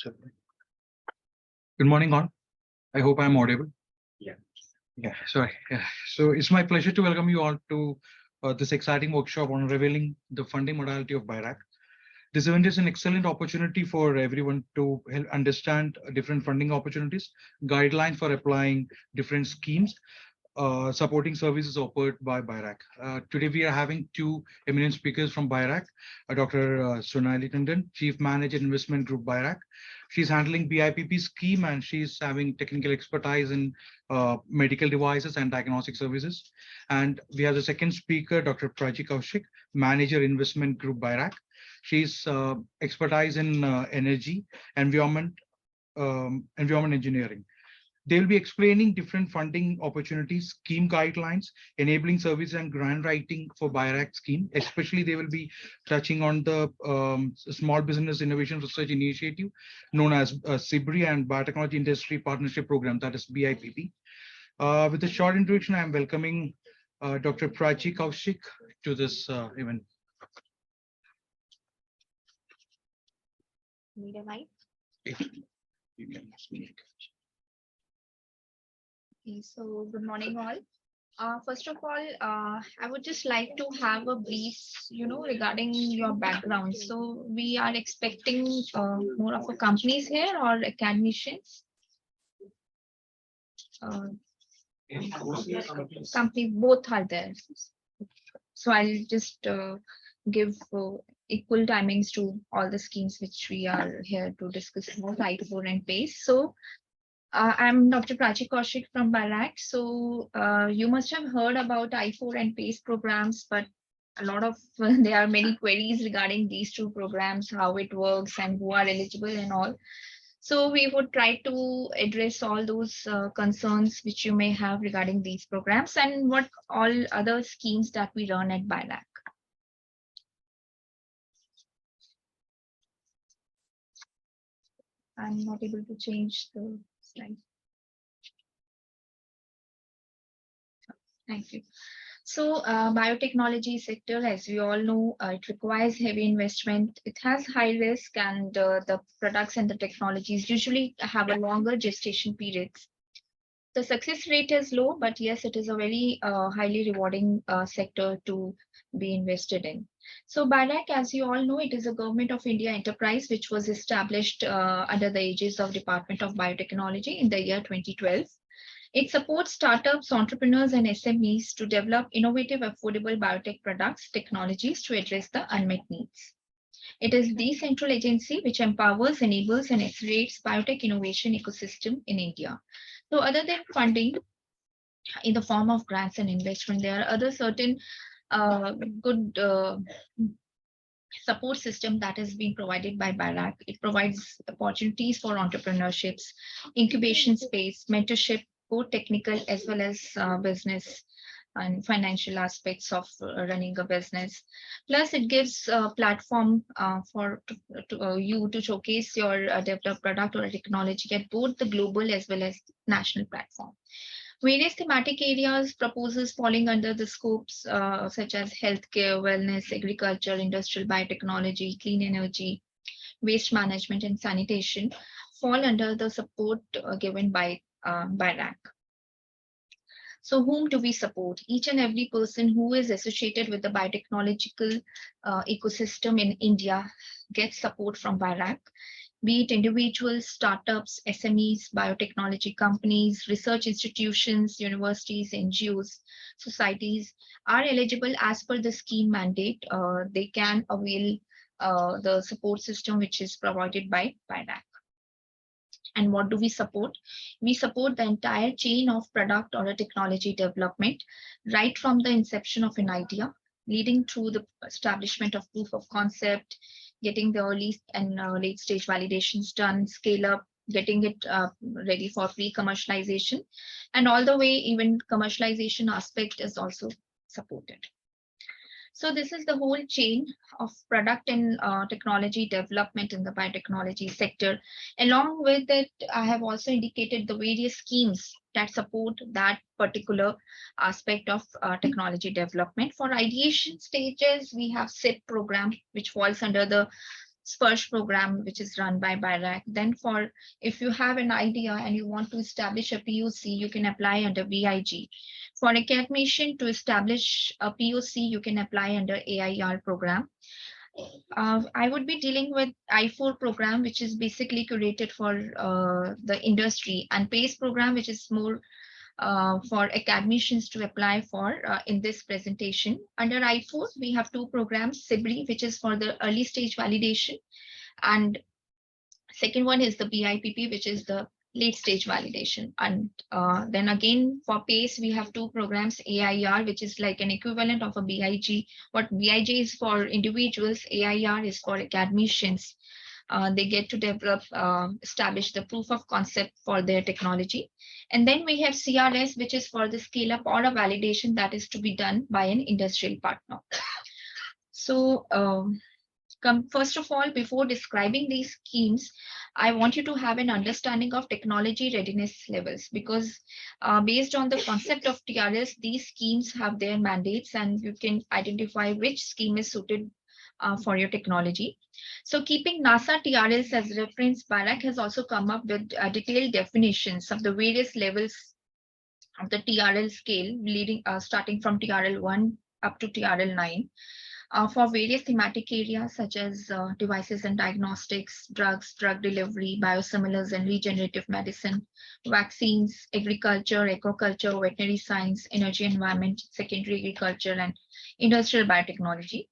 So, good morning, all. I hope I'm audible. Yeah. Yeah. Sorry. Yeah. So it's my pleasure to welcome you all to this exciting workshop on revealing the funding modality of BIRAC. This event is an excellent opportunity for everyone to help understand different funding opportunities, guidelines for applying different schemes, supporting services offered by BIRAC. Today, we are having two eminent speakers from BIRAC, Dr. Sonali Tandon, Chief Manager Investment Group BIRAC. She's handling BIPP scheme and she's having technical expertise in medical devices and diagnostic services. And we have the second speaker, Dr. Prachi Kaushik, Manager Investment Group BIRAC. She's expertise in energy, environment engineering. They will be explaining different funding opportunities, scheme guidelines, enabling service and grant writing for BIRAC scheme. Especially, they will be touching on the Small Business Innovation Research Initiative, known as SIBRI, and Biotechnology Industry Partnership Program, that is BIPP. With a short introduction, I am welcoming Dr. Prachi Kaushik to this event. Need a mic? You can speak. Okay, so good morning, all. First of all, I would just like to have a brief, regarding your background. So we are expecting more of a companies here or academicians. Company, both are there. So I'll just give equal timings to all the schemes which we are here to discuss about, I4 and PACE. So I'm Dr. Prachi Kaushik from BIRAC. So you must have heard about I4 and PACE programs, but a lot of there are many queries regarding these two programs, how it works and who are eligible and all. So we would try to address all those concerns which you may have regarding these programs and what all other schemes that we run at BIRAC. I'm not able to change the slide. Thank you. So biotechnology sector, as we all know, it requires heavy investment. It has high risk, and the products and the technologies usually have a longer gestation periods. The success rate is low, but yes, it is a very highly rewarding sector to be invested in. So BIRAC, as you all know, it is a Government of India enterprise which was established under the aegis of Department of Biotechnology in the year 2012. It supports startups, entrepreneurs, and SMEs to develop innovative, affordable biotech products, technologies to address the unmet needs. It is the central agency which empowers, enables, and accelerates biotech innovation ecosystem in India. So other than funding in the form of grants and investment, there are other certain good support system that is being provided by BIRAC. It provides opportunities for entrepreneurships, incubation space, mentorship, both technical as well as business and financial aspects of running a business. Plus, it gives a platform for you to showcase your developed product or technology at both the global as well as national platform. Various thematic areas proposals falling under the scopes such as healthcare, wellness, agriculture, industrial biotechnology, clean energy, waste management, and sanitation fall under the support given by BIRAC. So whom do we support? Each and every person who is associated with the biotechnological ecosystem in India gets support from BIRAC, be it individuals, startups, SMEs, biotechnology companies, research institutions, universities, NGOs, societies are eligible as per the scheme mandate. They can avail the support system which is provided by BIRAC. And what do we support? We support the entire chain of product or a technology development, right from the inception of an idea, leading through the establishment of proof of concept, getting the early and late stage validations done, scale up, getting it ready for pre-commercialization, and all the way even commercialization aspect is also supported. So this is the whole chain of product and technology development in the biotechnology sector. Along with it, I have also indicated the various schemes that support that particular aspect of technology development. For ideation stages, we have SIP program, which falls under the Sparsh program, which is run by BIRAC. Then if you have an idea and you want to establish a POC, you can apply under BIG. For academician to establish a POC, you can apply under AIR program. I would be dealing with I4 program, which is basically curated for the industry, and PACE program, which is more for academicians to apply for in this presentation. Under I4, we have two programs, SIBRI, which is for the early stage validation, and second one is the BIPP, which is the late stage validation. And then again, for PACE, we have two programs, AIR, which is like an equivalent of a BIG. What BIG is for individuals, AIR is for academicians. They get to develop, establish the proof of concept for their technology. And then we have CRS, which is for the scale up or a validation that is to be done by an industrial partner. So first of all, before describing these schemes, I want you to have an understanding of technology readiness levels, because based on the concept of TRLs, these schemes have their mandates and you can identify which scheme is suited for your technology. So keeping NASA TRLs as reference, BIRAC has also come up with detailed definitions of the various levels of the TRL scale, leading starting from TRL 1 up to TRL 9. For various thematic areas such as devices and diagnostics, drugs, drug delivery, biosimilars and regenerative medicine, vaccines, agriculture, ecoculture, veterinary science, energy environment, secondary agriculture, and industrial biotechnology.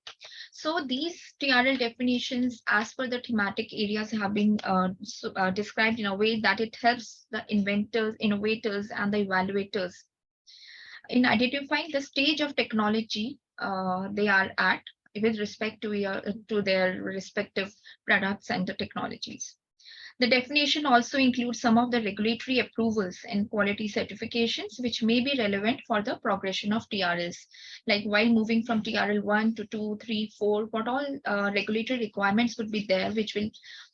So these TRL definitions, as per the thematic areas, have been described in a way that it helps the inventors, innovators, and the evaluators in identifying the stage of technology they are at with respect to their respective products and the technologies. The definition also includes some of the regulatory approvals and quality certifications which may be relevant for the progression of TRLs, like while moving from TRL 1 to 2, 3, 4, what all regulatory requirements would be there which will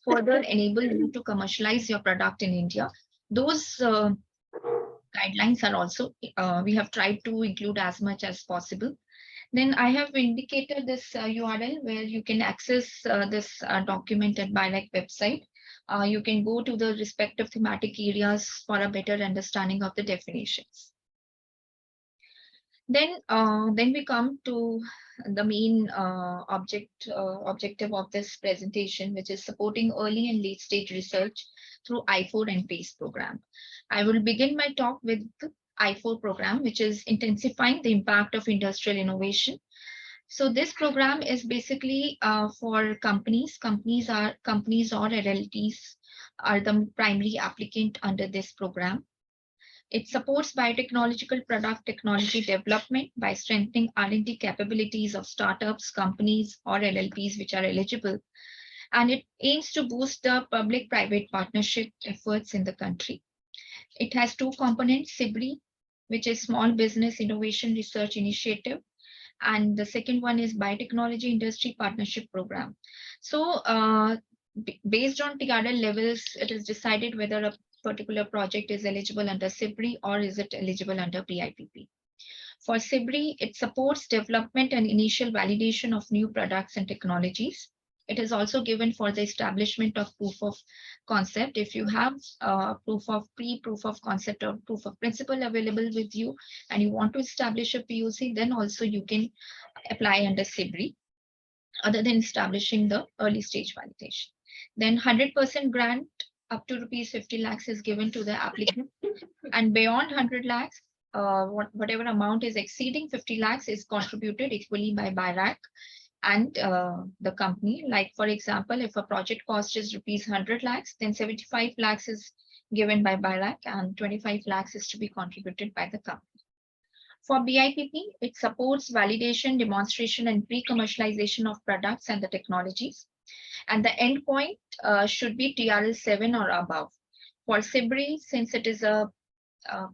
further enable you to commercialize your product in India. Those guidelines are also, we have tried to include as much as possible. Then I have indicated this URL where you can access this document at BIRAC website. You can go to the respective thematic areas for a better understanding of the definitions. Then we come to the main objective of this presentation, which is supporting early and late stage research through I4 and PACE program. I will begin my talk with the I4 program, which is intensifying the impact of industrial innovation. So this program is basically for companies. Companies or LLTs are the primary applicant under this program. It supports biotechnological product technology development by strengthening R&D capabilities of startups, companies, or LLPs which are eligible. And it aims to boost the public-private partnership efforts in the country. It has two components, SIBRI, which is Small Business Innovation Research Initiative, and the second one is Biotechnology Industry Partnership Program. So based on TRL levels, it is decided whether a particular project is eligible under SIBRI or is it eligible under BIPP. For SIBRI, it supports development and initial validation of new products and technologies. It is also given for the establishment of proof of concept. If you have proof of concept or proof of principle available with you and you want to establish a POC, then also you can apply under SIBRI, other than establishing the early stage validation. Then 100% grant up to rupees 50 lakhs is given to the applicant, and beyond 100 lakhs, whatever amount is exceeding 50 lakhs is contributed equally by BIRAC and the company. Like for example, if a project cost is rupees 100 lakhs, then 75 lakhs is given by BIRAC and 25 lakhs is to be contributed by the company. For BIPP, it supports validation, demonstration, and pre-commercialization of products and the technologies. And the endpoint should be TRL 7 or above. For SIBRI, since it is a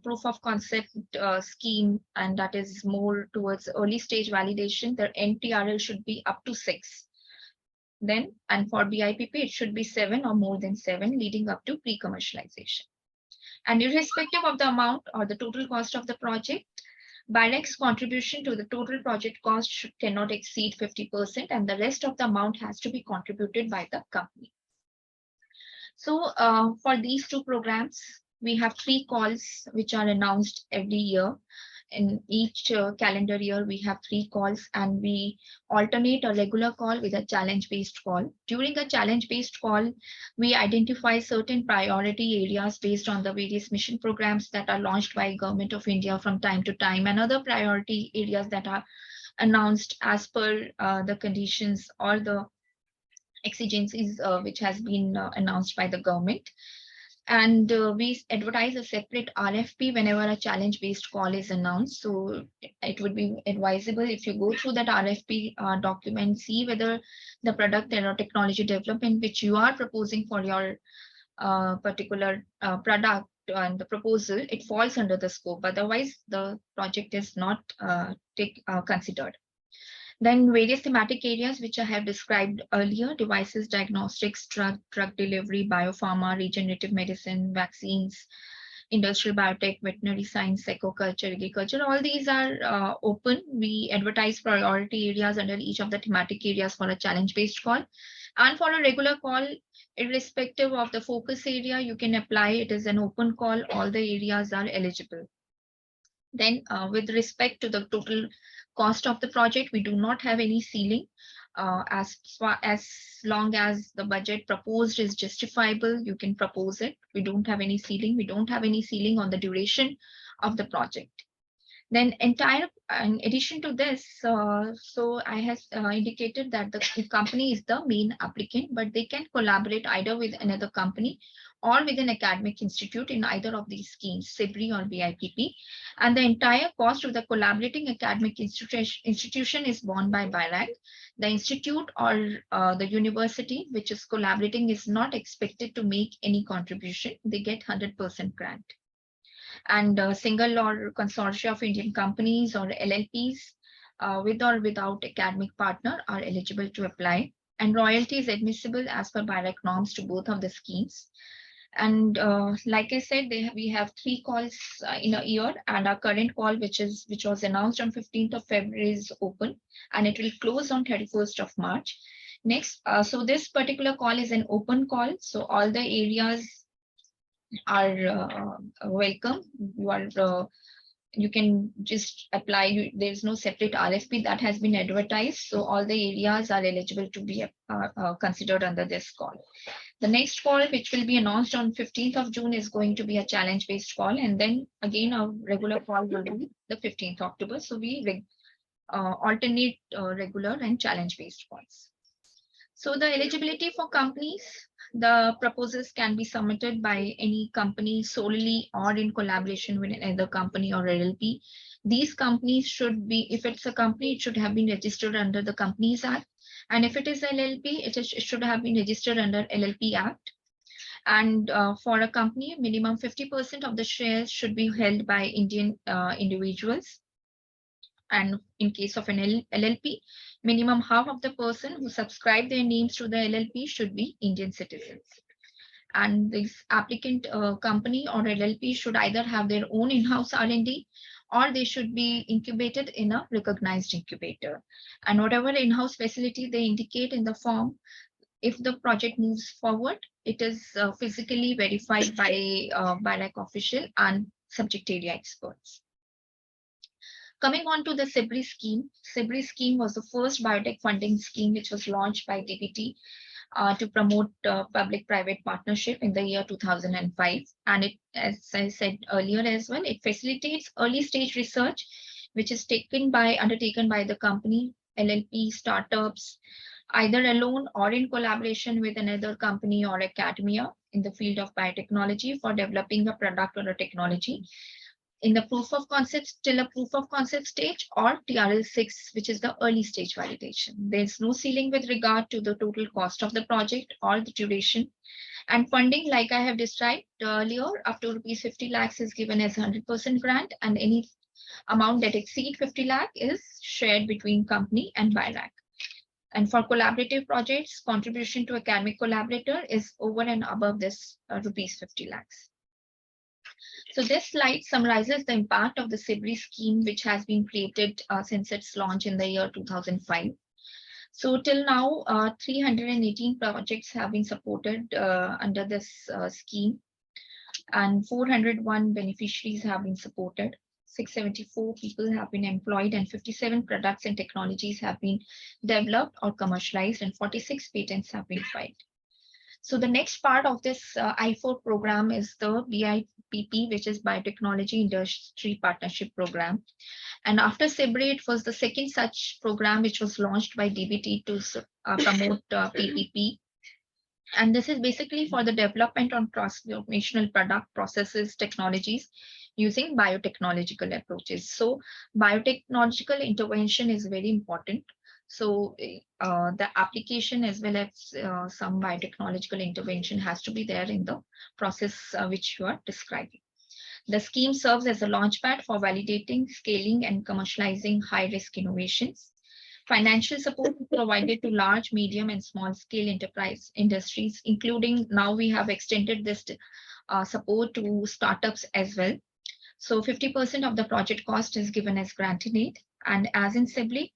proof of concept scheme and that is more towards early stage validation, the NTRL should be up to 6. Then, and for BIPP, it should be 7 or more than 7, leading up to pre-commercialization. And irrespective of the amount or the total cost of the project, BIRAC's contribution to the total project cost cannot exceed 50%, and the rest of the amount has to be contributed by the company. So for these two programs, we have 3 calls which are announced every year. In each calendar year, we have 3 calls, and we alternate a regular call with a challenge-based call. During a challenge-based call, we identify certain priority areas based on the various mission programs that are launched by Government of India from time to time, and other priority areas that are announced as per the conditions or the exigencies which has been announced by the government. And we advertise a separate RFP whenever a challenge-based call is announced. So it would be advisable if you go through that RFP document, see whether the product or technology development which you are proposing for your particular product and the proposal, it falls under the scope. Otherwise, the project is not considered. Then various thematic areas which I have described earlier: devices, diagnostics, drug delivery, biopharma, regenerative medicine, vaccines, industrial biotech, veterinary science, aquaculture, agriculture. All these are open. We advertise priority areas under each of the thematic areas for a challenge-based call. And for a regular call, irrespective of the focus area, you can apply. It is an open call. All the areas are eligible. Then with respect to the total cost of the project, we do not have any ceiling. As long as the budget proposed is justifiable, you can propose it. We don't have any ceiling. We don't have any ceiling on the duration of the project. Then in addition to this, so I have indicated that the company is the main applicant, but they can collaborate either with another company or with an academic institute in either of these schemes, SIBRI or BIPP. And the entire cost of the collaborating academic institution is borne by BIRAC. The institute or the university which is collaborating is not expected to make any contribution. They get 100% grant. And single or consortia of Indian companies or LLPs with or without academic partner are eligible to apply. And royalty is admissible as per BIRAC norms to both of the schemes. And like I said, we have 3 calls in a year, and our current call, which was announced on 15th of February, is open, and it will close on 31st of March. Next, so this particular call is an open call, so all the areas are welcome. You can just apply. There's no separate RFP that has been advertised, so all the areas are eligible to be considered under this call. The next call, which will be announced on 15th of June, is going to be a challenge-based call, and then again a regular call will be the 15th October. So we alternate regular and challenge-based calls. So the eligibility for companies, the proposals can be submitted by any company solely or in collaboration with another company or LLP. These companies should be, if it's a company, it should have been registered under the Companies Act. And if it is LLP, it should have been registered under LLP Act. And for a company, minimum 50% of the shares should be held by Indian individuals. And in case of an LLP, minimum half of the person who subscribe their names to the LLP should be Indian citizens. And this applicant company or LLP should either have their own in-house R&D, or they should be incubated in a recognized incubator. And whatever in-house facility they indicate in the form, if the project moves forward, it is physically verified by BIRAC official and subject area experts. Coming on to the SIBRI scheme. SIBRI scheme was the first biotech funding scheme which was launched by DBT to promote public-private partnership in the year 2005. And it, as I said earlier as well, it facilitates early stage research, which is undertaken by the company, LLP, startups, either alone or in collaboration with another company or academia in the field of biotechnology for developing a product or a technology in the proof of concept, still a proof of concept stage, or TRL6, which is the early stage validation. There's no ceiling with regard to the total cost of the project or the duration. And funding, like I have described earlier, up to rupees 50 lakhs is given as 100% grant, and any amount that exceeds 50 lakh is shared between company and BIRAC. And for collaborative projects, contribution to academic collaborator is over and above this rupees 50 lakhs. So this slide summarizes the impact of the SIBRI scheme, which has been created since its launch in the year 2005. So till now, 318 projects have been supported under this scheme, and 401 beneficiaries have been supported. 674 people have been employed, and 57 products and technologies have been developed or commercialized, and 46 patents have been filed. So the next part of this I4 program is the BIPP, which is Biotechnology Industry Partnership Program. And after SIBRI, it was the second such program which was launched by DBT to promote PPP. And this is basically for the development on transformational product processes, technologies using biotechnological approaches. So biotechnological intervention is very important. So the application as well as some biotechnological intervention has to be there in the process which you are describing. The scheme serves as a launchpad for validating, scaling, and commercializing high-risk innovations. Financial support is provided to large, medium, and small-scale enterprise industries, including now we have extended this support to startups as well. So 50% of the project cost is given as grant in aid. And as in SIBRI,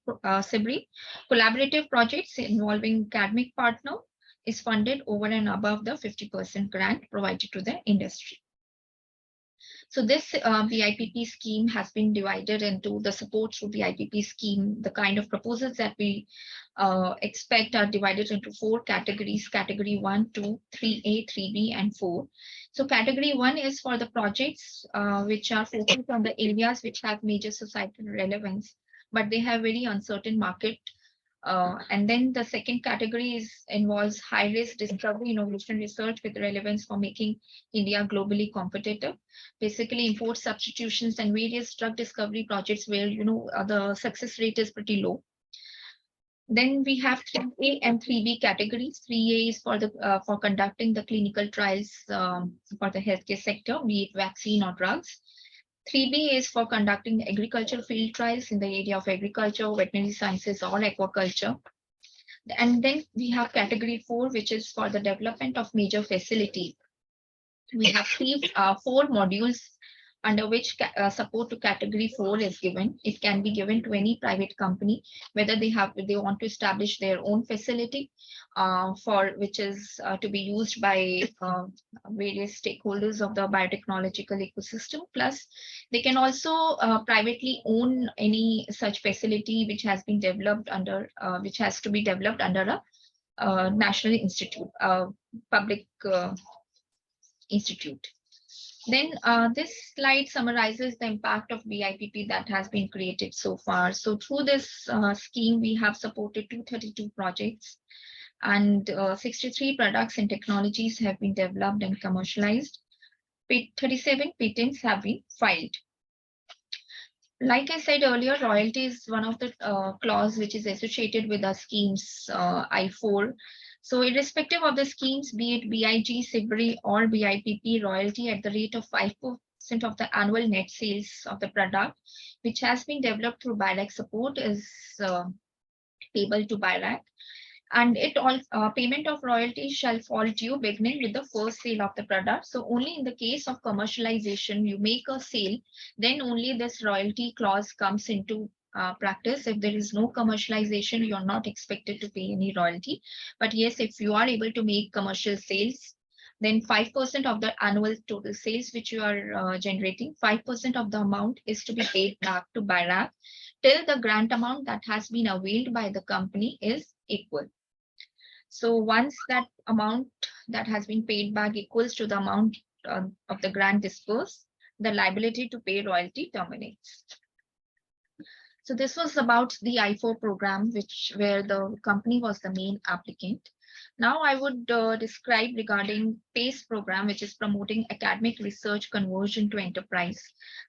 collaborative projects involving academic partner is funded over and above the 50% grant provided to the industry. So this BIPP scheme has been divided into the support through BIPP scheme. The kind of proposals that we expect are divided into 4 categories: category 1, 2, 3A, 3B, and 4. So category 1 is for the projects which are focused on the areas which have major societal relevance, but they have very uncertain market. And then the second category involves high-risk discovery, innovation research with relevance for making India globally competitive. Basically, import substitutions and various drug discovery projects where the success rate is pretty low. Then we have 3A and 3B categories. 3A is for conducting the clinical trials for the healthcare sector, be it vaccine or drugs. 3B is for conducting agricultural field trials in the area of agriculture, veterinary sciences, or aquaculture. And then we have category 4, which is for the development of major facility. We have 4 modules under which support to category 4 is given. It can be given to any private company, whether they want to establish their own facility for which is to be used by various stakeholders of the biotechnological ecosystem. Plus, they can also privately own any such facility which has been developed under, which has to be developed under a national institute, public institute. Then this slide summarizes the impact of BIPP that has been created so far. So through this scheme, we have supported 232 projects, and 63 products and technologies have been developed and commercialized. 37 patents have been filed. Like I said earlier, royalty is one of the clause which is associated with the scheme's I4. So irrespective of the schemes, be it BIG, SIBRI, or BIPP, royalty at the rate of 5% of the annual net sales of the product, which has been developed through BIRAC support, is payable to BIRAC. And payment of royalty shall fall due beginning with the first sale of the product. So only in the case of commercialization, you make a sale, then only this royalty clause comes into practice. If there is no commercialization, you're not expected to pay any royalty. But yes, if you are able to make commercial sales, then 5% of the annual total sales which you are generating, 5% of the amount is to be paid back to BIRAC till the grant amount that has been availed by the company is equal. So once that amount that has been paid back equals to the amount of the grant disbursed, the liability to pay royalty terminates. So this was about the I4 program, where the company was the main applicant. Now I would describe regarding PACE program, which is promoting academic research conversion to enterprise.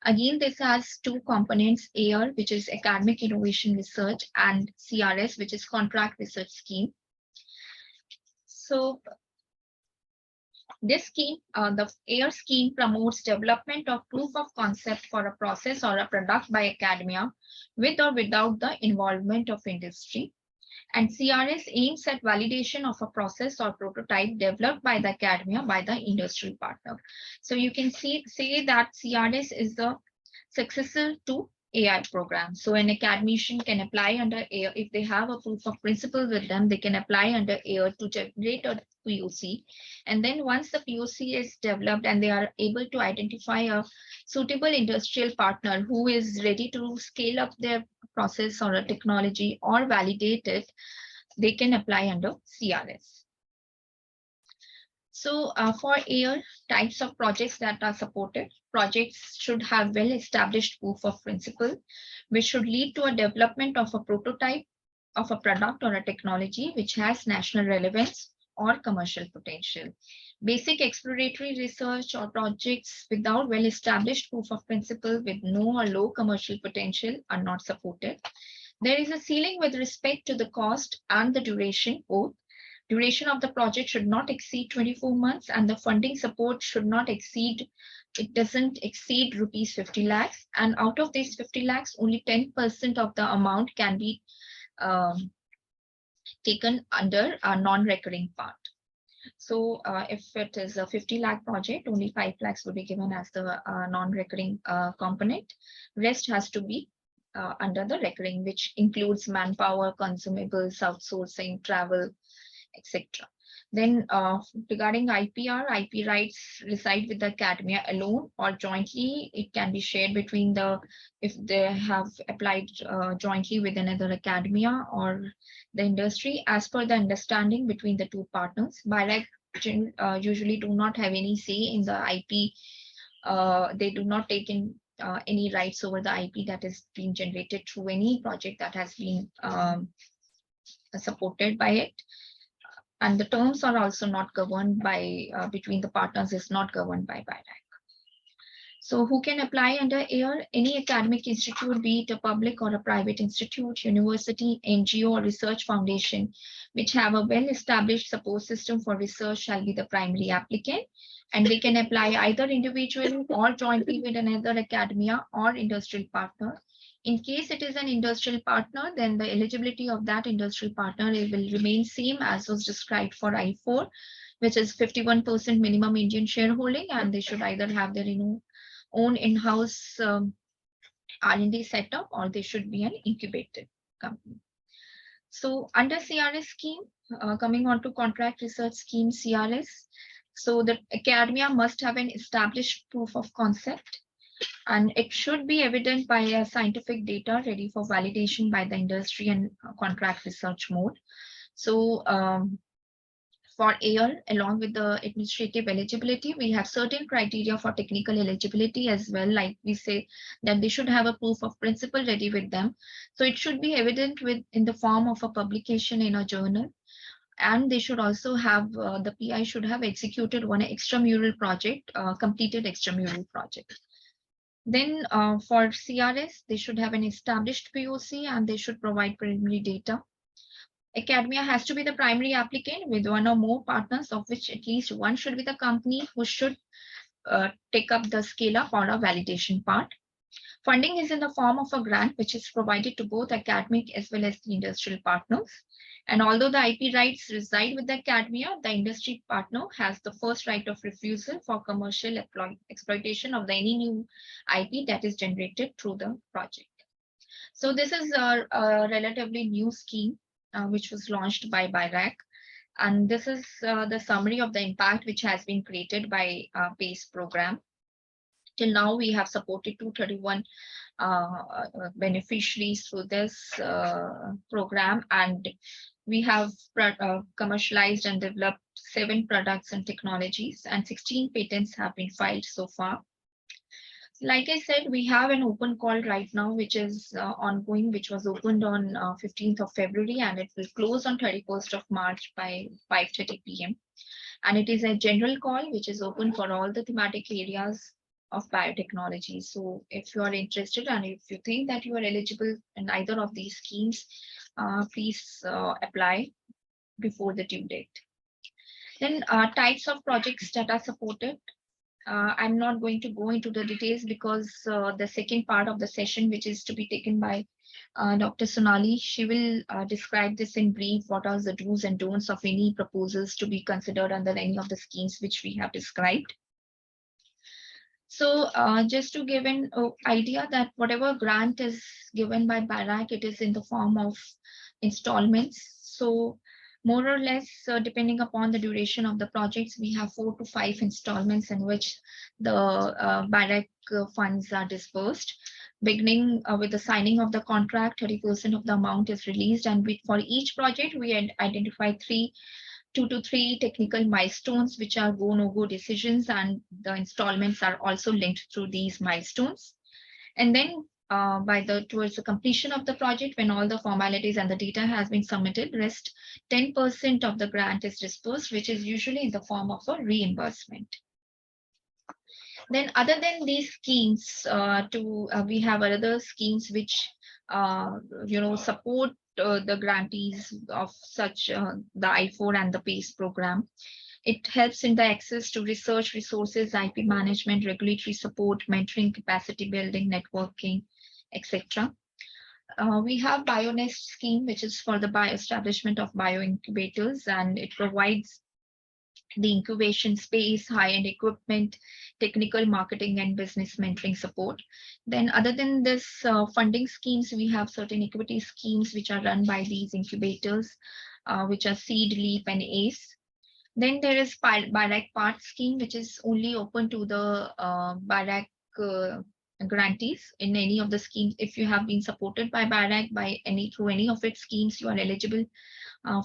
Again, this has 2 components: AIR, which is academic innovation research, and CRS, which is contract research scheme. So this scheme, the AIR scheme, promotes development of proof of concept for a process or a product by academia with or without the involvement of industry. And CRS aims at validation of a process or prototype developed by the academia by the industrial partner. So you can say that CRS is the successor to AI program. So an academician can apply under AI if they have a proof of principle with them, they can apply under AI to generate a POC. And then once the POC is developed and they are able to identify a suitable industrial partner who is ready to scale up their process or a technology or validate it, they can apply under CRS. So for AI, types of projects that are supported, projects should have well-established proof of principle, which should lead to a development of a prototype of a product or a technology which has national relevance or commercial potential. Basic exploratory research or projects without well-established proof of principle with no or low commercial potential are not supported. There is a ceiling with respect to the cost and the duration both. Duration of the project should not exceed 24 months and the funding support should not exceed, it doesn't exceed rupees 50 lakhs. And out of these 50 lakhs, only 10% of the amount can be taken under a non-recurring part. So if it is a 50 lakh project, only 5 lakhs will be given as the non-recurring component. Rest has to be under the recurring, which includes manpower, consumables, outsourcing, travel, etc. Then regarding IPR, IP rights reside with the academia alone or jointly. It can be shared between if they have applied jointly with another academia or the industry as per the understanding between the two partners. BIRAC usually do not have any say in the IP. They do not take in any rights over the IP that is being generated through any project that has been supported by it. And the terms are also not governed by, between the partners is not governed by BIRAC. So who can apply under AI? Any academic institute, be it a public or a private institute, university, NGO or research foundation, which have a well-established support system for research shall be the primary applicant. And they can apply either individually or jointly with another academia or industrial partner. In case it is an industrial partner, then the eligibility of that industrial partner will remain same as was described for I4, which is 51% minimum Indian shareholding, and they should either have their own in-house R&D setup or they should be an incubated company. So under CRS scheme, coming on to contract research scheme CRS, so the academia must have an established proof of concept. And it should be evident by a scientific data ready for validation by the industry and contract research mode. So for AI, along with the administrative eligibility, we have certain criteria for technical eligibility as well. Like we say that they should have a proof of principle ready with them. So it should be evident in the form of a publication in a journal. And they should also have, the PI should have executed one extramural project, completed extramural project. Then for CRS, they should have an established POC and they should provide preliminary data. Academia has to be the primary applicant with one or more partners, of which at least one should be the company who should take up the scale up or a validation part. Funding is in the form of a grant, which is provided to both academic as well as the industrial partners. And although the IP rights reside with the academia, the industry partner has the first right of refusal for commercial exploitation of any new IP that is generated through the project. So this is a relatively new scheme which was launched by BIRAC. And this is the summary of the impact which has been created by PACE program. Till now, we have supported 231 beneficiaries through this program, and we have commercialized and developed 7 products and technologies, and 16 patents have been filed so far. Like I said, we have an open call right now, which is ongoing, which was opened on 15th of February, and it will close on 31st of March by 5:30 p.m. And it is a general call, which is open for all the thematic areas of biotechnology. So if you are interested and if you think that you are eligible in either of these schemes, please apply before the due date. Then types of projects that are supported. I'm not going to go into the details because the second part of the session, which is to be taken by Dr. Sonali. She will describe this in brief. What are the do's and don'ts of any proposals to be considered under any of the schemes which we have described. So just to give an idea that whatever grant is given by BIRAC, it is in the form of installments. So more or less, depending upon the duration of the projects, we have 4 to 5 installments in which the BIRAC funds are dispersed. Beginning with the signing of the contract, 30% of the amount is released, and for each project, we identify 2 to 3 technical milestones, which are go no go decisions, and the installments are also linked through these milestones. And then towards the completion of the project, when all the formalities and the data has been submitted, rest 10% of the grant is dispersed, which is usually in the form of a reimbursement. Then other than these schemes, we have other schemes which support the grantees of such the I4 and the PACE program. It helps in the access to research resources, IP management, regulatory support, mentoring, capacity building, networking, etc. We have BioNest scheme, which is for the establishment of bioincubators, and it provides the incubation space, high-end equipment, technical marketing, and business mentoring support. Then other than this funding schemes, we have certain equity schemes which are run by these incubators, which are Seed, Leap, and ACE. Then there is BIRAC Part scheme, which is only open to the BIRAC grantees in any of the schemes. If you have been supported by BIRAC through any of its schemes, you are eligible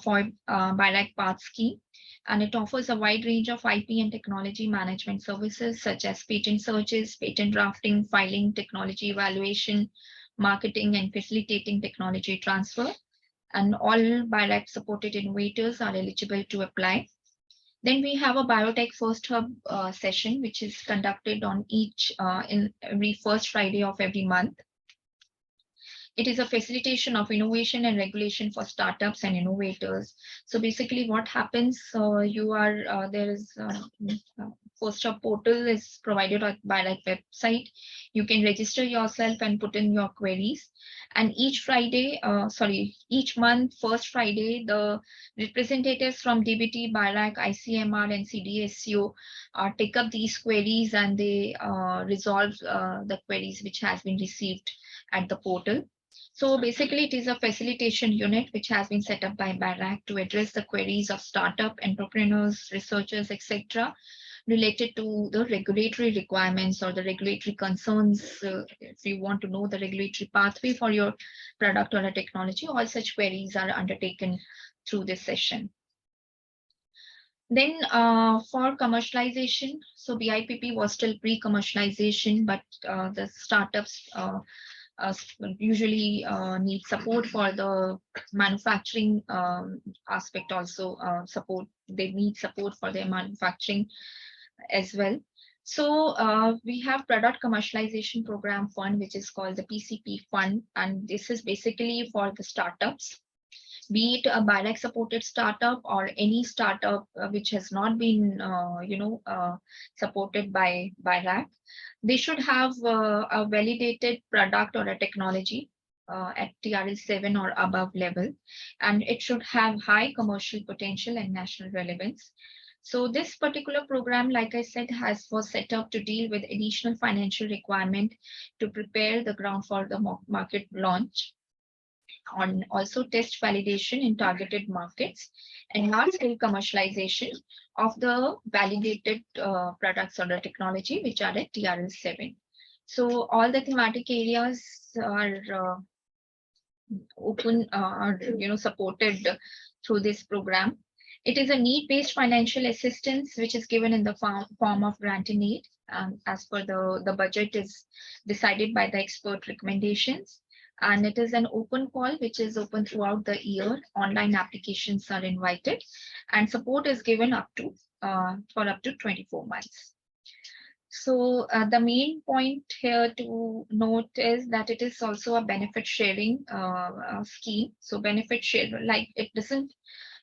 for BIRAC Part scheme. And it offers a wide range of IP and technology management services such as patent searches, patent drafting, filing, technology evaluation, marketing, and facilitating technology transfer. And all BIRAC supported innovators are eligible to apply. Then we have a Biotech First Hub session, which is conducted on in every first Friday of every month. It is a facilitation of innovation and regulation for startups and innovators. So basically what happens, there is First Hub portal is provided by that website. You can register yourself and put in your queries. And each month, first Friday, the representatives from DBT, BIRAC, ICMR, and CDSCO take up these queries, and they resolve the queries which has been received at the portal. So basically, it is a facilitation unit which has been set up by BIRAC to address the queries of startup entrepreneurs, researchers, etc., related to the regulatory requirements or the regulatory concerns. If you want to know the regulatory pathway for your product or a technology, all such queries are undertaken through this session. Then for commercialization, so BIPP was still pre-commercialization, but the startups usually need support for the manufacturing aspect also. They need support for their manufacturing as well. So we have product commercialization program fund, which is called the PCP fund, and this is basically for the startups, be it a BIRAC supported startup or any startup which has not been supported by BIRAC. They should have a validated product or a technology at TRL 7 or above level, and it should have high commercial potential and national relevance. So this particular program, like I said, was set up to deal with additional financial requirement to prepare the ground for the market launch, on also test validation in targeted markets, and large-scale commercialization of the validated products or the technology which are at TRL 7. So all the thematic areas are supported through this program. It is a need-based financial assistance which is given in the form of grant in aid, as per the budget is decided by the expert recommendations. And it is an open call which is open throughout the year. Online applications are invited, and support is given for up to 24 months. So the main point here to note is that it is also a benefit sharing scheme. So benefit share, like, it doesn't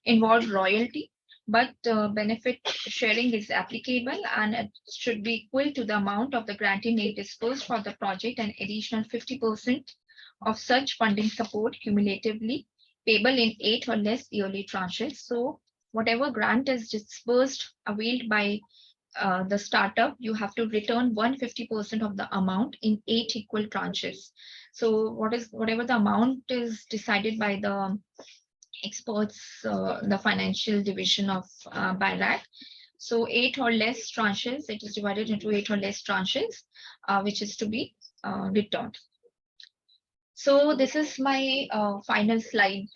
involve royalty, but benefit sharing is applicable, and it should be equal to the amount of the grant in aid dispersed for the project, and additional 50% of such funding support cumulatively payable in 8 or less yearly tranches. So whatever grant is disbursed availed by the startup, you have to return 150% of the amount in 8 equal tranches. So whatever the amount is decided by the experts, the financial division of BIRAC. So 8 or less tranches, it is divided into 8 or less tranches, which is to be returned. So this is my final slide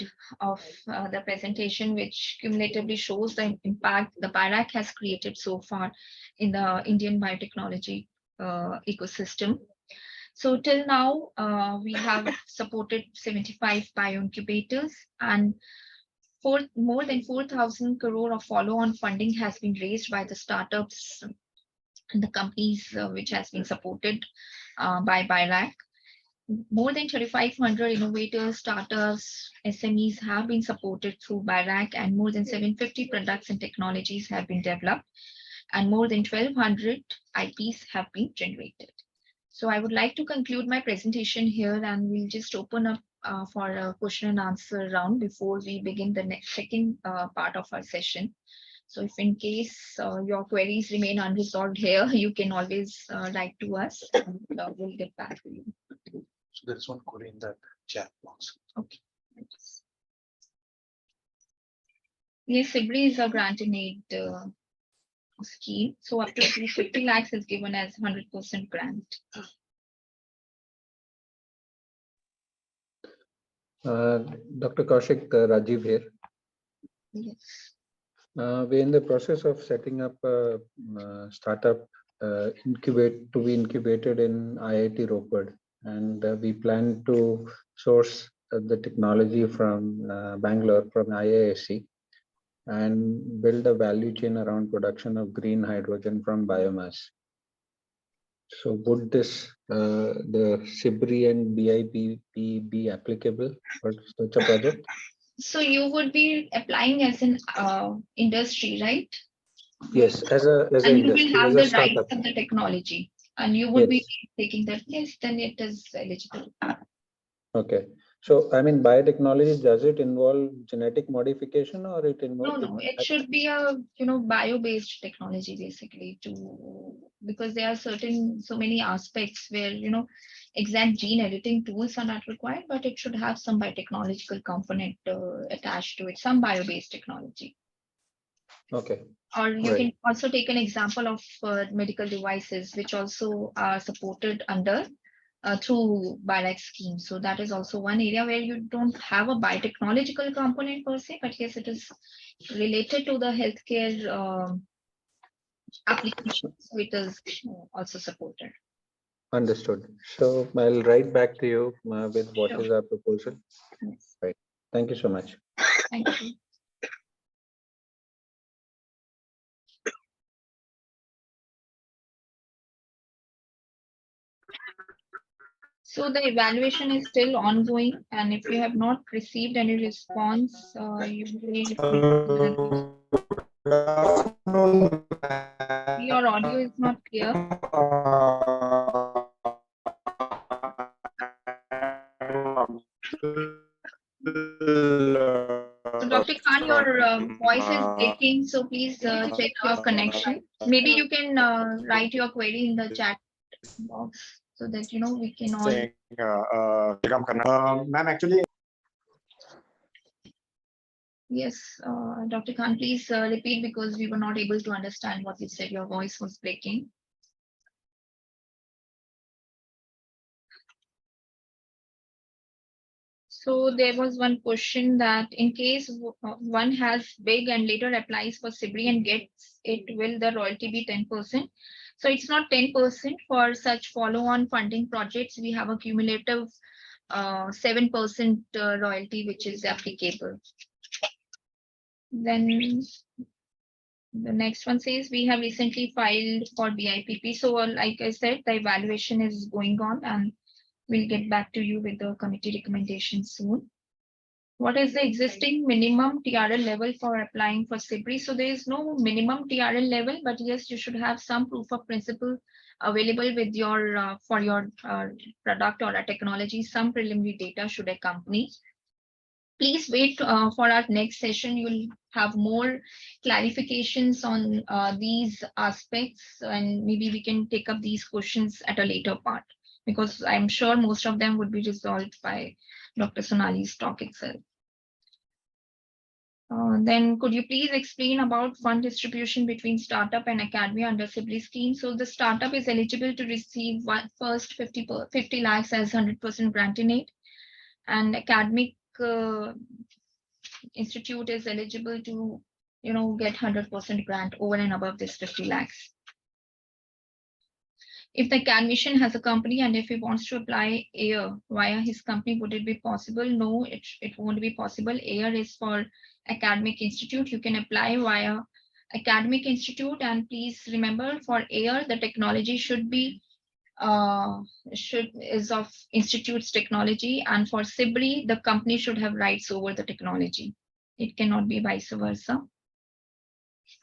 of the presentation, which cumulatively shows the impact the BIRAC has created so far in the Indian biotechnology ecosystem. So till now, we have supported 75 bioincubators, and more than 4,000 crore of follow-on funding has been raised by the startups and the companies which has been supported by BIRAC. More than 3,500 innovators, startups, SMEs have been supported through BIRAC, and more than 750 products and technologies have been developed, and more than 1,200 IPs have been generated. So I would like to conclude my presentation here, and we'll just open up for a question and answer round before we begin the second part of our session. So if in case your queries remain unresolved here, you can always write to us, and we'll get back to you. So there is one query in that chat box. Okay. Yes, SIBRI is a grant in aid scheme. So up to 50 lakhs is given as 100% grant. Dr. Kaushik, Rajiv here. Yes. We're in the process of setting up a startup to be incubated in IIT Roperd, and we plan to source the technology from Bangalore, from IISc, and build a value chain around production of green hydrogen from biomass. So would this, the SIBRI and BIP be applicable for such a project? So you would be applying as an industry, right? Yes, as a And you industry, will have as a the startup. rights of the technology, and you would Yes. be taking that. Yes, then it is eligible. Okay. So, I mean, biotechnology, does it involve genetic modification, or it involves? No, it should be a bio-based technology basically, because there are so many aspects where exact gene editing tools are not required, but it should have some biotechnological component attached to it, some bio-based technology. Okay. Or you Right. can also take an example of medical devices, which also are supported under through BIRAC scheme. So that is also one area where you don't have a biotechnological component per se, but yes, it is related to the healthcare application. So it is also supported. Understood. So I'll write back to you with what Sure. is our proposal. Yes. Right. Thank you so much. Thank you. So the evaluation is still ongoing, and if you have not received any response, you may your audio is not clear. So Dr. Khan, your voice is breaking, so please check your connection. Maybe you can write your query in the chat box so that we can all. Ma'am, actually. Yes, Dr. Khan, please repeat, because we were not able to understand what you said. Your voice was breaking. So there was one question that in case one has big and later applies for SIBRI and gets it, will the royalty be 10%? So it's not 10% for such follow-on funding projects. We have a cumulative 7% royalty, which is applicable. Then the next one says we have recently filed for BIPP. So like I said, the evaluation is going on, and we'll get back to you with the committee recommendation soon. What is the existing minimum TRL level for applying for SIBRI? So there is no minimum TRL level, but yes, you should have some proof of principle available with your for your product or a technology. Some preliminary data should accompany. Please wait for our next session. You'll have more clarifications on these aspects, and maybe we can take up these questions at a later part, because I'm sure most of them would be resolved by Dr. Sonali's talk itself. Then could you please explain about fund distribution between startup and academia under SIBRI scheme? So the startup is eligible to receive first 50 lakhs as 100% grant in aid, and academic institute is eligible to, get 100% grant over and above this 50 lakhs. If the academician has a company and if he wants to apply AIR via his company, would it be possible? No, it won't be possible. AIR is for academic institute. You can apply via academic institute, and please remember, for AIR, the technology should be is of institute's technology, and for SIBRI, the company should have rights over the technology. It cannot be vice versa.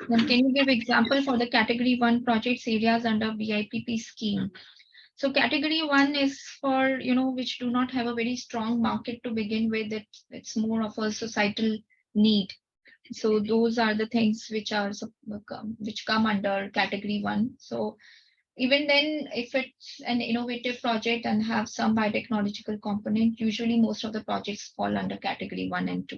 Then can you give example for the category 1 projects areas under BIPP scheme? So category 1 is for, which do not have a very strong market to begin with. It's more of a societal need. So those are the things which come under category 1. So even then, if it's an innovative project and have some biotechnological component, usually most of the projects fall under category 1 and 2.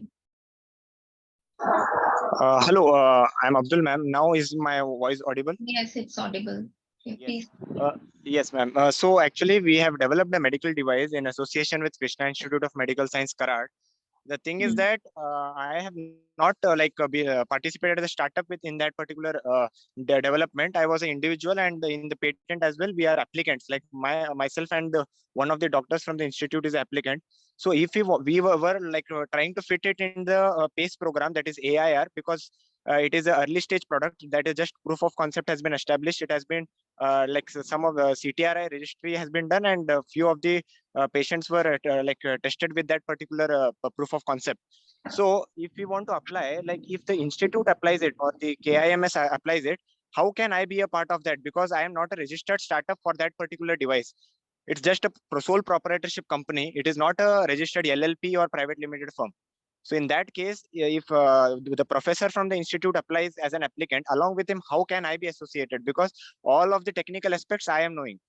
Hello, I'm Abdul, ma'am. Now is my voice audible? Yes, it's audible. Okay, Yes. please. Yes, ma'am. So actually, we have developed a medical device in association with Krishna Institute of Medical Science, Karad. The thing is that I have not participated as a startup within that particular development. I was an individual, and in the patent as well, we are applicants. Like myself and one of the doctors from the institute is applicant. So if we were trying to fit it in the PACE program, that is AIR, because it is an early stage product that is just proof of concept has been established. It has been some of the CTRI registry has been done, and a few of the patients were tested with that particular proof of concept. So if we want to apply, like if the institute applies it or the KIMS applies it, how can I be a part of that? Because I am not a registered startup for that particular device. It's just a sole proprietorship company. It is not a registered LLP or private limited firm. So in that case, if the professor from the institute applies as an applicant, along with him, how can I be associated? Because all of the technical aspects I am knowing.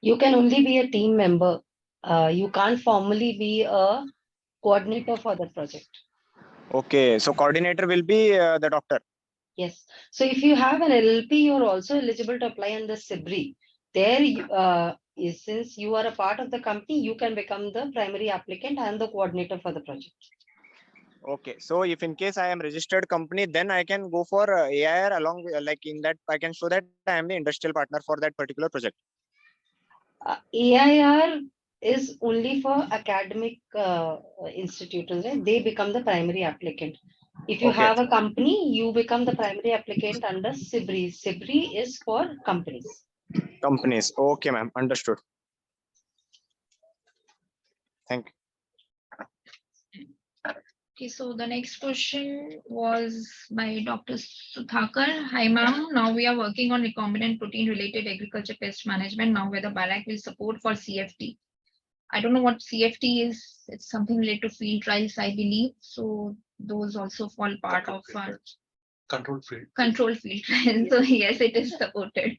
You can only be a team member. You can't formally be a coordinator for the project. Okay, so coordinator will be the doctor. Yes. So if you have an LLP, you're also eligible to apply under SIBRI. There, since you are a part of the company, you can become the primary applicant and the coordinator for the project. Okay, so if in case I am registered company, then I can go for AIR along with, in that I can show that I am the industrial partner for that particular project. AIR is only for academic institutions, right? They become the primary applicant. If you have a company, you become the primary applicant under SIBRI. SIBRI is for companies. Companies. Okay, ma'am. Understood. Thank you. Okay, so the next question was by Dr. Sudhakar. Hi, ma'am. Now we are working on recombinant protein related agriculture pest management. Now whether BIRAC will support for CFT. I don't know what CFT is. It's something related to field trials, I believe. So those also fall part of our Control field. Control field trials. So yes, it is supported.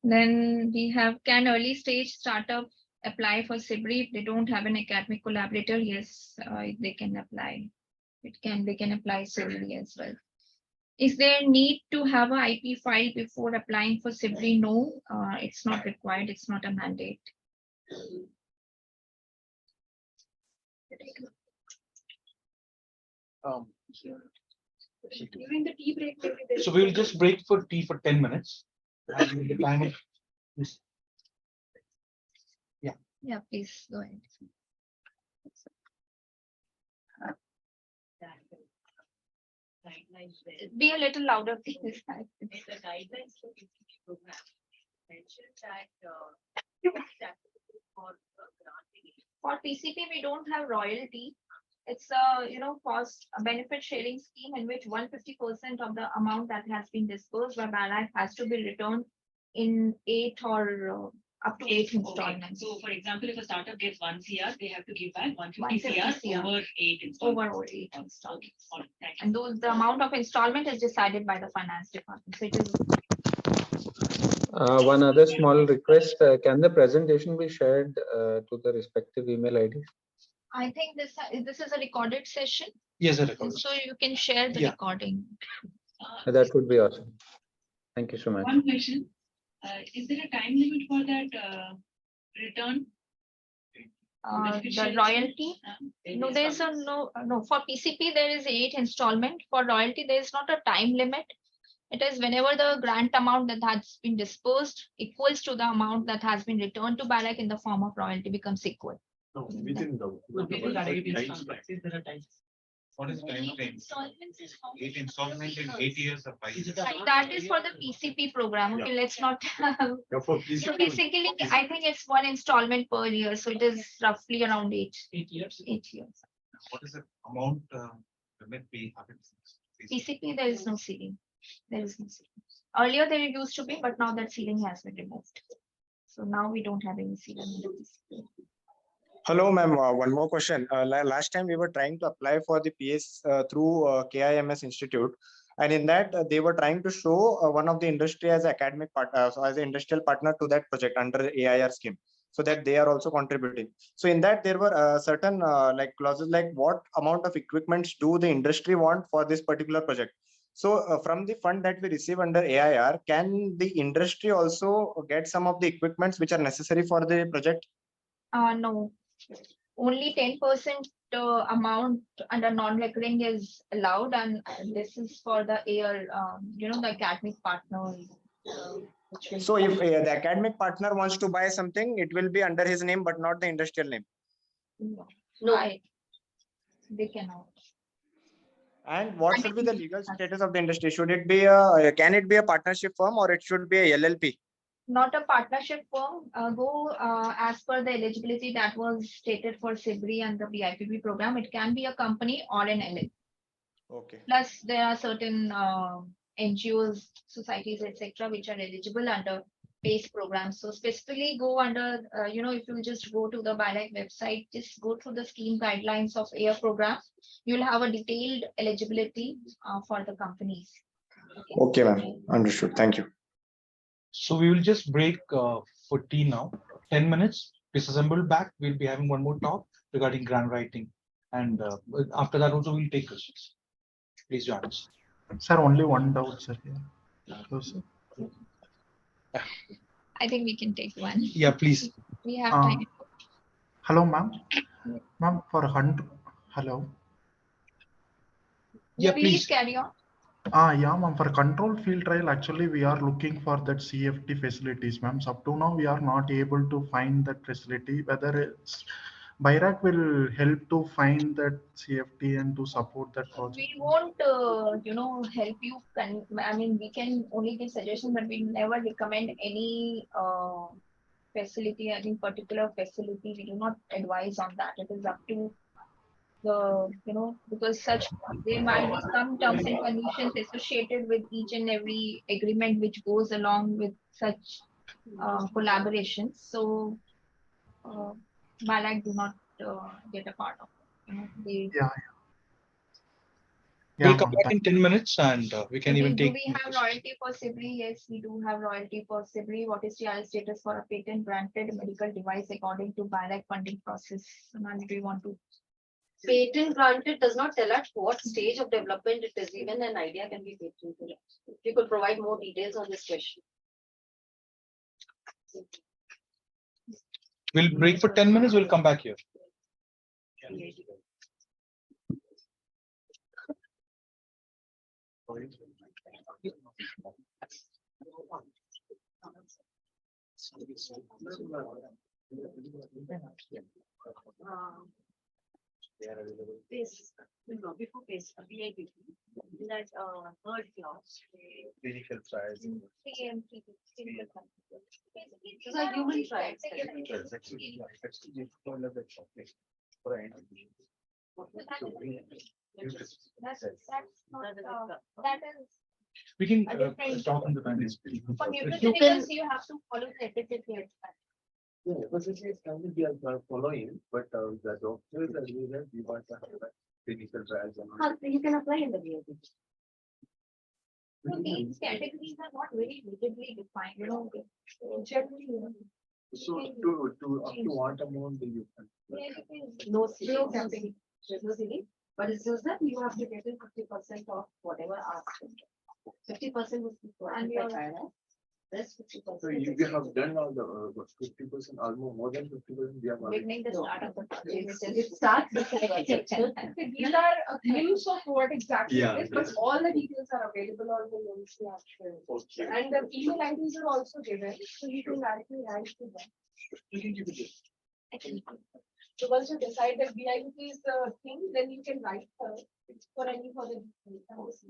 Then we have, can early stage startup apply for SIBRI if they don't have an academic collaborator? Yes, they can apply. They can apply solely as well. Is there need to have an IP file before applying for SIBRI? No, it's not required. It's not a mandate. During the tea break, So we will just break for tea for 10 minutes. And the time is, Yeah, please go ahead. Be a little louder, please. the guidelines for PCP program mentioned that for granting For PCP, we don't have royalty. It's cost a benefit sharing scheme in which 150% of the amount that has been disbursed by BIRAC has to be returned in 8 or up to 8 Okay, installments. so for example, if a startup gets 1 CR, they have to give back 150 150 CR CR. over 8 installments. Over 8 Okay, installments. all right, thank you. And those the amount of installment is decided by the finance department. So it is One other small request, can the presentation be shared to the respective email IDs? I think this is a recorded session, Yes, I record. so you can share the Yeah. recording. That would be awesome. Thank you so much. One question, is there a time limit for that return? The royalty. No, there is no for PCP there is 8 installment. For royalty, there is not a time limit. It is whenever the grant amount that has been disbursed equals to the amount that has been returned to BIRAC in the form of royalty becomes equal. No, within the. Within that 8 time installments, is there a time? What is time frame? Installments is how 8 installment in 8 years or 5 years? That is for the PCP program. Okay, let's not. Yeah, for So PCP, basically, I think it's 1 installment per year, so it is roughly around 8 years? 8 years. what is the amount limit we have in PCP, there is no ceiling. There is no ceiling. Earlier there used to be, but now that ceiling has been removed. So now we don't have any ceiling in the PCP. Hello, ma'am. One more question. Last time we were trying to apply for the PS through KIMS Institute, and in that they were trying to show one of the industry as academic partner, so as an industrial partner to that project under AIR scheme, so that they are also contributing. So in that there were certain like clauses like what amount of equipments do the industry want for this particular project. So from the fund that we receive under AIR, can the industry also get some of the equipments which are necessary for the project? No, only 10% amount under non-recurring is allowed, and this is for the air, the academic partners. So if the academic partner wants to buy something, it will be under his name, but not the industrial name. No, they cannot. And what should be the legal status of the industry? Should it be can it be a partnership firm or it should be a LLP? Not a partnership firm. Go as per the eligibility that was stated for SIBRI and the BIPP program. It can be a company or an LLP. Okay. Plus, there are certain NGOs, societies, etc., which are eligible under PACE programs. So specifically go under, if you just go to the BIRAC website, just go through the scheme guidelines of AIR program. You'll have a detailed eligibility for the companies. Okay, ma'am. Understood. Thank you. So we will just break for tea now. 10 minutes. Disassemble back. We'll be having one more talk regarding grant writing, and after that also we'll take questions. Please join us. Sir, only one doubt, sir. Hello, sir. I think we can take one. Yeah, please. We have time. Hello, ma'am. Ma'am, for 100. Hello. Yeah, Please please. carry on. Yeah, ma'am. For control field trial, actually, we are looking for that CFT facilities, ma'am. So up to now, we are not able to find that facility. Whether it's BIRAC will help to find that CFT and to support that project. We won't, help you. We can only give suggestions, but we never recommend any facility. I think particular facility. We do not advise on that. It is up to the, because there might be some terms and conditions associated with each and every agreement which goes along with such collaborations. So, BIRAC do not get a part of it. Yeah. We'll Yeah, come ma'am. back in 10 minutes and we can even take. Do we have royalty for SIBRI? Yes, we do have royalty for SIBRI. What is TRL status for a patent granted medical device according to BIRAC funding process? Sonali, do you want to? Patent granted does not tell us what stage of development it is. Even an idea can be patented. If you could provide more details on this question. We'll break for 10 minutes. We'll come back here. Before this, BIPP, in that third clause. clinical trials. These are human trials. That is We can a different- talk on the panel. for nutraceuticals, you have to follow the FSSAI. Yeah, but this is something we are following, but the doctors are using, we want to have a clinical trials and all. You can apply in the BIRAC. So these categories are not very rigidly defined, generally, So to up to what amount do you? No ceiling, there's no ceiling, but it's just that you have to get in 50% of whatever asked. 50% was And required by your- BIRAC. Rest 50%. So you have done all the 50%, almost more than 50%, we have. already- beginning the start of the project. It starts with These are a glimpse of what exactly Yeah, it is, but all the details are available on the links we have shared. Okay. And the email IDs are also given, so you can directly write to them. You can give it this. So once you decide that BIP is the thing, then you can write for any further details.